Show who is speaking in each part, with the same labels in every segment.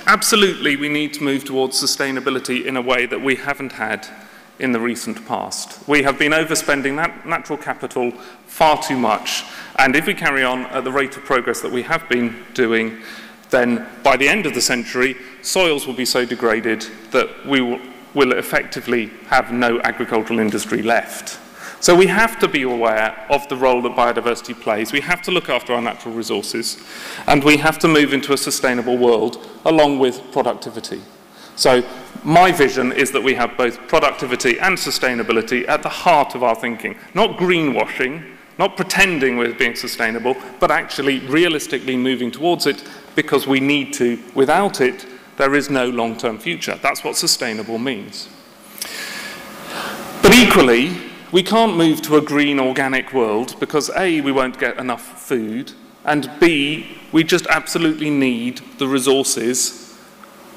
Speaker 1: Absolutely, we need to move towards sustainability in a way that we haven't had in the recent past. We have been overspending natural capital far too much, and if we carry on at the rate of progress that we have been doing, then by the end of the century, soils will be so degraded that we will effectively have no agricultural industry left. So we have to be aware of the role that biodiversity plays. We have to look after our natural resources, and we have to move into a sustainable world along with productivity. So my vision is that we have both productivity and sustainability at the heart of our thinking. Not greenwashing, not pretending we're being sustainable, but actually realistically moving towards it because we need to. Without it, there is no long-term future. That's what sustainable means. But equally, we can't move to a green organic world because A, we won't get enough food, and B, we just absolutely need the resources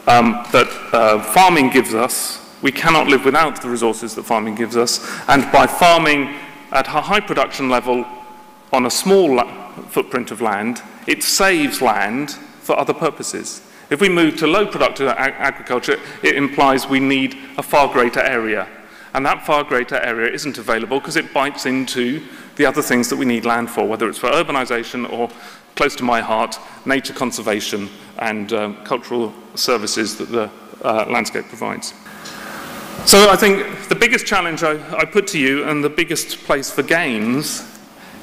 Speaker 1: that farming gives us. We cannot live without the resources that farming gives us, and by farming at a high production level on a small footprint of land, it saves land for other purposes. If we move to low productive agriculture, it implies we need a far greater area. And that far greater area isn't available because it bites into the other things that we need land for, whether it's for urbanization or, close to my heart, nature conservation and cultural services that the landscape provides. So I think the biggest challenge I put to you, and the biggest place for gains,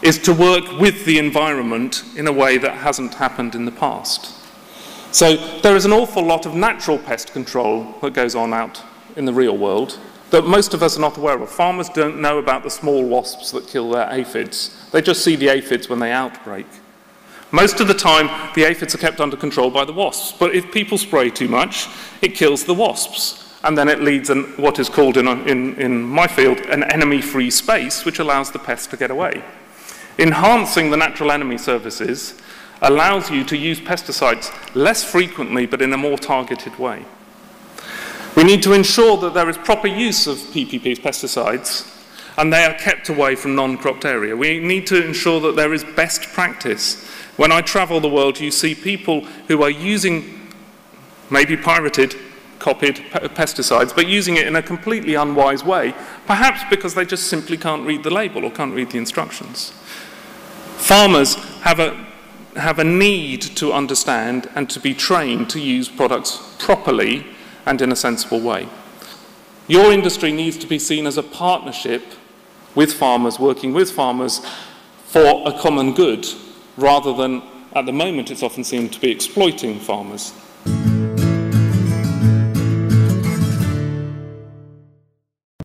Speaker 1: is to work with the environment in a way that hasn't happened in the past. So there is an awful lot of natural pest control that goes on out in the real world that most of us are not aware of. Farmers don't know about the small wasps that kill their aphids. They just see the aphids when they outbreak. Most of the time, the aphids are kept under control by the wasps, but if people spray too much, it kills the wasps. And then it leads in what is called in my field an enemy-free space, which allows the pests to get away. Enhancing the natural enemy services allows you to use pesticides less frequently, but in a more targeted way. We need to ensure that there is proper use of PPP pesticides and they are kept away from non-cropped area. We need to ensure that there is best practice. When I travel the world, you see people who are using maybe pirated, copied pesticides, but using it in a completely unwise way, perhaps because they just simply can't read the label or can't read the instructions. Farmers have a need to understand and to be trained to use products properly and in a sensible way. Your industry needs to be seen as a partnership with farmers, working with farmers for a common good, rather than, at the moment, it's often seen to be exploiting farmers.